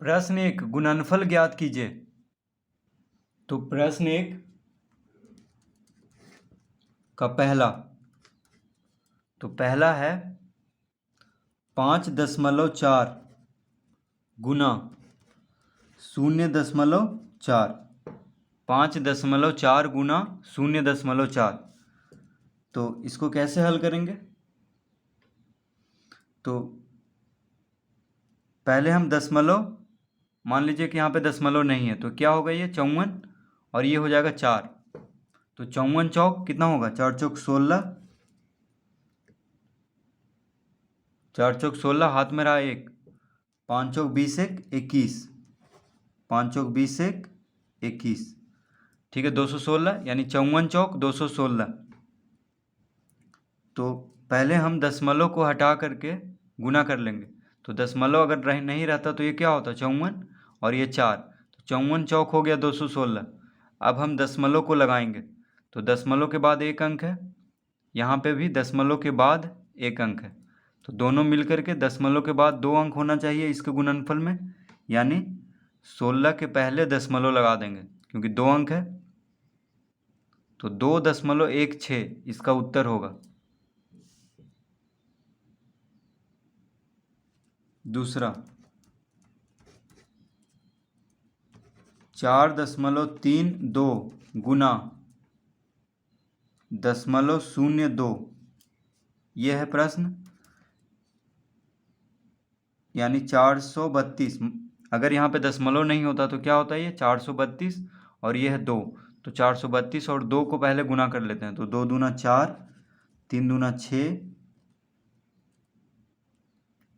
प्रश्न एक गुणनफल ज्ञात कीजिए। तो प्रश्न एक का पहला है 5.4 गुना 0.4। 5.4 गुना 0.4। तो इसको कैसे हल करेंगे? तो पहले हम दशमलव, मान लीजिए कि यहाँ पे दशमलव नहीं है तो क्या होगा, ये 54 और ये हो जाएगा 4। तो 54 चौक कितना होगा, 4 चौक 16, 4 चौक 16, हाथ में रहा 1, 5 चौक 20 1 21, 5 चौक 20 1 21, ठीक है 216, यानी 54 चौक 216। तो पहले हम दशमलव को हटा करके गुना कर लेंगे। तो दशमलव अगर नहीं रहता तो ये क्या होता, 54 और ये 4, तो 54 चौक हो गया 216। अब हम दशमलव को लगाएंगे तो दशमलव के बाद एक अंक है, यहाँ पे भी दशमलव के बाद एक अंक है, तो दोनों मिलकर के दशमलव के बाद 2 अंक होना चाहिए इसके गुणनफल में, यानी 16 के पहले दशमलव लगा देंगे क्योंकि 2 अंक है, तो 2.16 इसका उत्तर होगा। दूसरा 4.32 गुना 0.02, यह है प्रश्न, यानी 432। अगर यहाँ पे दशमलव नहीं होता तो क्या होता है, ये 432 और ये है 2, तो 432 और 2 को पहले गुना कर लेते हैं। तो 2 दूना 4, 3 दूना 6,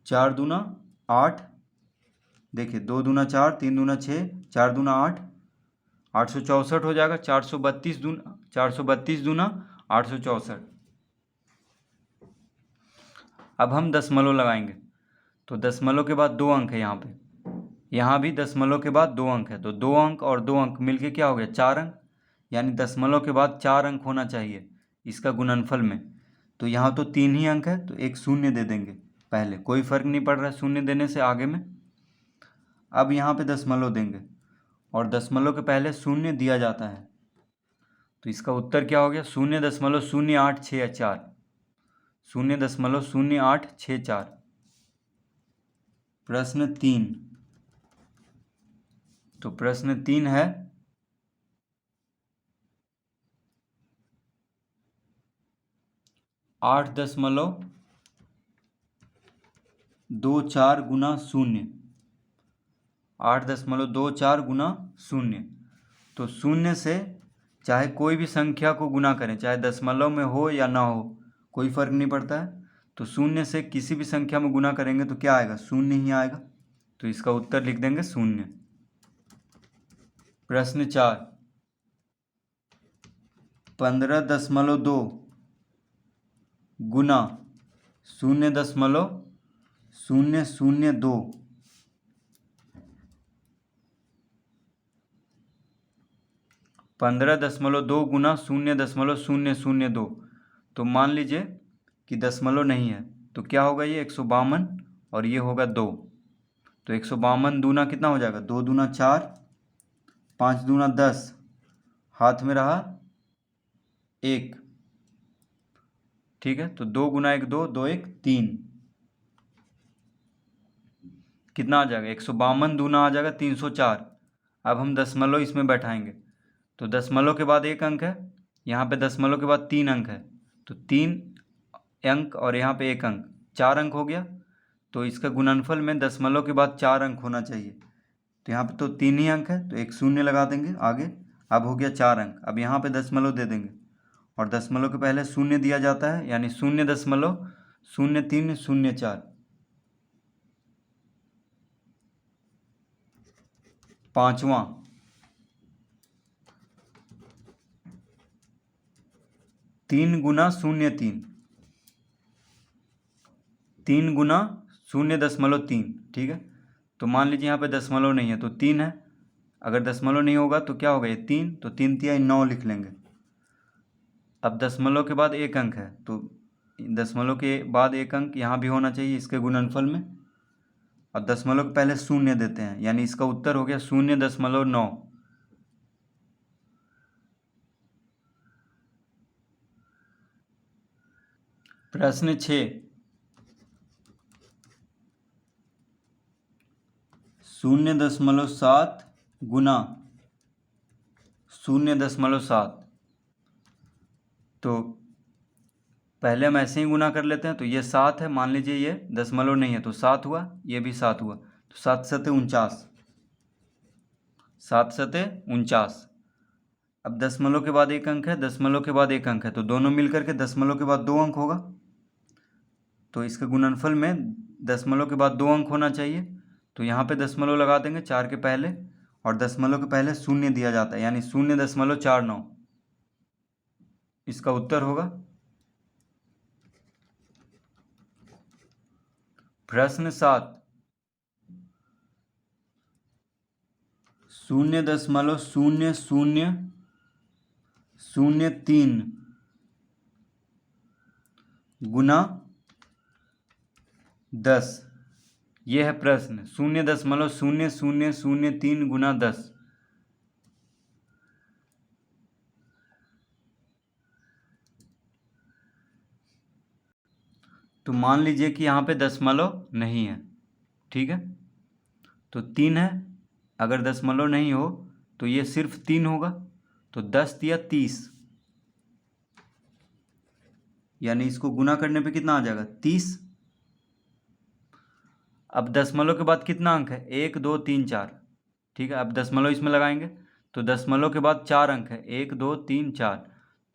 4 दूना 8, देखिए 2 दूना 4, 3 दूना 6, 4 दूना 8, 864 हो जाएगा। 432 दूना 864। अब हम दशमलव लगाएंगे तो दशमलव के बाद 2 अंक है, यहाँ भी दशमलव के बाद 2 अंक है, तो 2 अंक और 2 अंक मिलके क्या हो गया, 4 अंक, यानी दशमलव के बाद 4 अंक होना चाहिए इसका गुणनफल में। तो यहाँ तो 3 ही अंक है तो एक शून्य दे देंगे पहले, कोई फर्क नहीं पड़ रहा है शून्य देने से आगे में। अब यहाँ पे दशमलव देंगे और दशमलव के पहले शून्य दिया जाता है, तो इसका उत्तर क्या हो गया, 0.0864, 0.0864। प्रश्न 3, तो प्रश्न 3 है 8.24 गुना 0, 8.24 गुना 0। तो 0 से चाहे कोई भी संख्या को गुना करें, चाहे दशमलव में हो या ना हो, कोई फर्क नहीं पड़ता है। तो 0 से किसी भी संख्या में गुना करेंगे तो क्या आएगा, 0 ही आएगा, तो इसका उत्तर लिख देंगे 0। प्रश्न 4, 15.2 गुना 0.002, 15.2 गुना 0.002। तो मान लीजिए कि दशमलव नहीं है तो क्या होगा, ये 152 और ये होगा 2, तो 152 दूना कितना हो जाएगा, 2 दूना 4, 5 दूना 10, हाथ में रहा 1, ठीक है, तो 2 गुना 1 2, 2 1 3, कितना आ जाएगा, 152 दूना आ जाएगा 304। अब हम दशमलव इसमें बैठाएंगे तो दशमलव के बाद एक अंक है, यहाँ पे दशमलव के बाद 3 अंक है, तो 3 अंक और यहाँ पे एक अंक, 4 अंक हो गया। तो इसका गुणनफल में दशमलव के बाद 4 अंक होना चाहिए, तो यहाँ पे तो 3 ही अंक है तो एक शून्य लगा देंगे आगे। अब हो गया 4 अंक, अब यहाँ पे दशमलव दे देंगे और दशमलव के पहले शून्य दिया जाता है, यानी 0.0304। पांचवा 3 गुना 0.3, 3 गुना 0.3, ठीक है। तो मान लीजिए यहाँ पे दशमलव नहीं है तो 3 है, अगर दशमलव नहीं होगा तो क्या होगा, ये 3, तो 3 तिहाई 9 लिख लेंगे। अब दशमलव के बाद एक अंक है तो दशमलव के बाद एक अंक यहाँ भी होना चाहिए इसके गुणनफल में, और दशमलव के पहले शून्य देते हैं, यानी इसका उत्तर हो गया 0.9। प्रश्न 6, 0.7 गुना 0.7। तो पहले हम ऐसे ही गुना कर लेते हैं। तो ये 7 है, मान लीजिए ये दशमलव नहीं है तो 7 हुआ, ये भी 7 हुआ, तो 7 सते 49, 7 सते 49। अब दशमलव के बाद एक अंक है, दशमलव के बाद एक अंक है, तो दोनों मिलकर के दशमलव के बाद 2 अंक होगा। तो इसके गुणनफल में दशमलव के बाद 2 अंक होना चाहिए। तो यहाँ पे दशमलव लगा देंगे 4 के पहले, और दशमलव के पहले शून्य दिया जाता है, यानी 0.49 इसका उत्तर होगा। प्रश्न 7, 0.0003 गुना 10। यह है प्रश्न, 0.0003 गुना 10। तो मान लीजिए कि यहाँ पे दशमलव नहीं है, ठीक है, तो 3 है। अगर दशमलव नहीं हो तो ये सिर्फ 3 होगा, तो 10 या 30, यानी इसको गुना करने पे कितना आ जाएगा 30। अब दशमलव के बाद कितना अंक है, 1 2 3 4, ठीक है। अब दशमलव इसमें लगाएंगे तो दशमलव के बाद 4 अंक है, 1 2 3 4,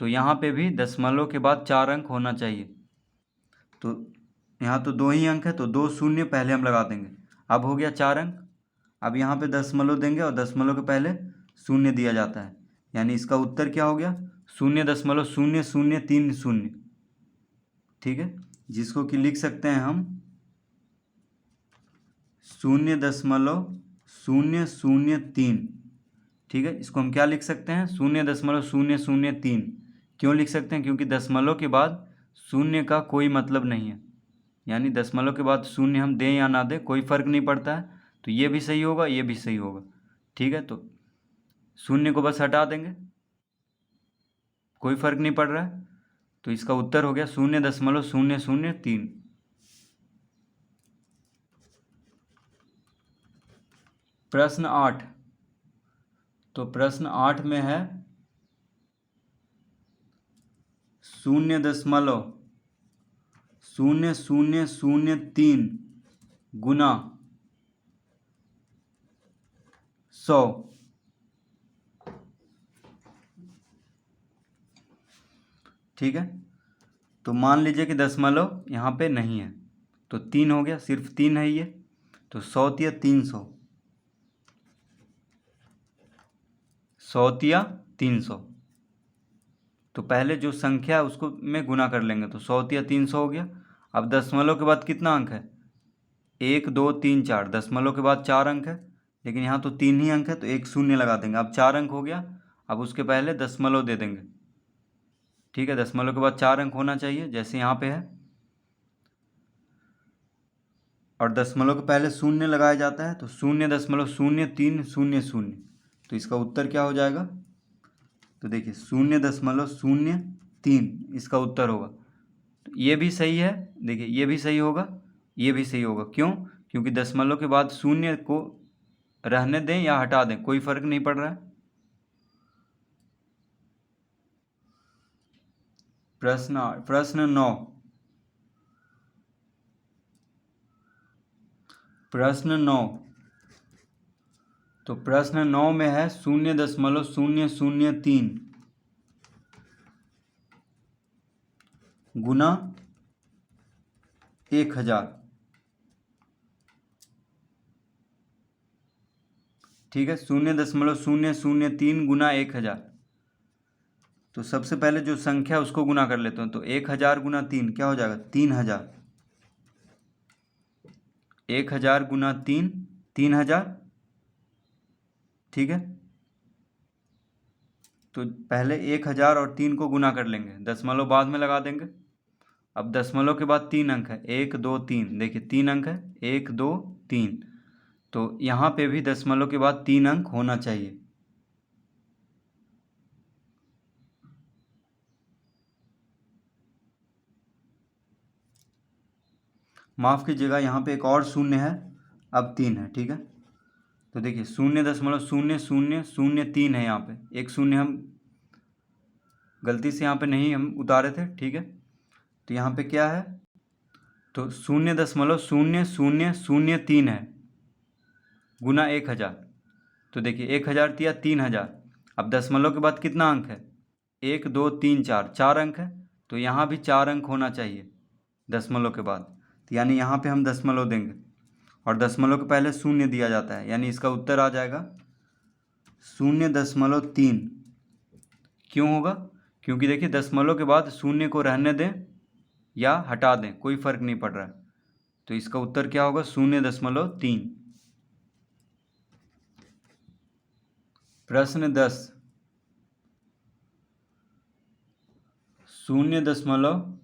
तो यहाँ पे भी दशमलव के बाद 4 अंक होना चाहिए। तो यहाँ तो 2 ही अंक है, तो 2 शून्य पहले हम लगा देंगे, अब हो गया 4 अंक। अब यहाँ पे दशमलव देंगे और दशमलव के पहले शून्य दिया जाता है, यानी इसका उत्तर क्या हो गया 0.0030, ठीक है, जिसको कि लिख सकते हैं हम 0.003, ठीक है। इसको हम क्या लिख सकते हैं 0.003। क्यों लिख सकते हैं, क्योंकि दशमलव के बाद शून्य का कोई मतलब नहीं है, यानी दशमलव के बाद शून्य हम दें या ना दें कोई फ़र्क नहीं पड़ता है। तो ये भी सही होगा, ये भी सही होगा, ठीक है। तो शून्य को बस हटा देंगे, कोई फ़र्क नहीं पड़ रहा है, तो इसका उत्तर हो गया 0.003। प्रश्न 8, तो प्रश्न 8 में है 0.0003 गुना 100, ठीक है। तो मान लीजिए कि दशमलव यहाँ पे नहीं है, तो 3 हो गया, सिर्फ 3 है ये, तो 100 या 300, 100 या 300। तो पहले जो संख्या है उसको में गुना कर लेंगे, तो 100 या 300 हो गया। अब दशमलव के बाद कितना अंक है, 1 2 3 4, दशमलव के बाद 4 अंक है, लेकिन यहाँ तो 3 ही अंक है, तो एक शून्य लगा देंगे। अब 4 अंक हो गया, अब उसके पहले दशमलव दे देंगे, ठीक है। दशमलव के बाद 4 अंक होना चाहिए, जैसे यहाँ पे है, और दशमलव के पहले शून्य लगाया जाता है, तो 0.0300, तो इसका उत्तर क्या हो जाएगा, तो देखिए 0.03 इसका उत्तर होगा। तो ये भी सही है, देखिए ये भी सही होगा, ये भी सही होगा। क्यों, क्योंकि दशमलव के बाद शून्य को रहने दें या हटा दें कोई फर्क नहीं पड़ रहा है। प्रश्न 9, प्रश्न 9, तो प्रश्न 9 में है 0.003 गुना 1000, ठीक है। 0.003 गुना 1000। तो सबसे पहले जो संख्या है उसको गुना कर लेते हैं, तो 1000 गुना 3 क्या हो जाएगा 3000, 1000 गुना 3 3000, ठीक है। तो पहले 1000 और 3 को गुना कर लेंगे, दशमलव बाद में लगा देंगे। अब दशमलव के बाद 3 अंक है, 1 2 3, देखिए 3 अंक है, 1 2 3। तो यहाँ पे भी दशमलव के बाद 3 अंक होना चाहिए। माफ़ कीजिएगा, यहाँ पे एक और शून्य है, अब 3 है। ठीक है, तो देखिए 0.0003 है, यहाँ पे एक शून्य हम गलती से यहाँ पे नहीं हम उतारे थे। ठीक है, तो यहाँ पे क्या है, तो 0.0003 है गुना 1000। तो देखिए 1000 दिया 3000। अब दशमलव के बाद कितना अंक है, 1 2 3 4, 4 अंक है। तो यहाँ भी 4 अंक होना चाहिए दशमलव के बाद। तो यानी यहाँ पे हम दशमलव देंगे और दशमलव के पहले शून्य दिया जाता है, यानी इसका उत्तर आ जाएगा 0.3। क्यों होगा, क्योंकि देखिए दशमलव के बाद शून्य को रहने दें या हटा दें, कोई फर्क नहीं पड़ रहा है। तो इसका उत्तर क्या होगा, 0.3। प्रश्न 10, 0.3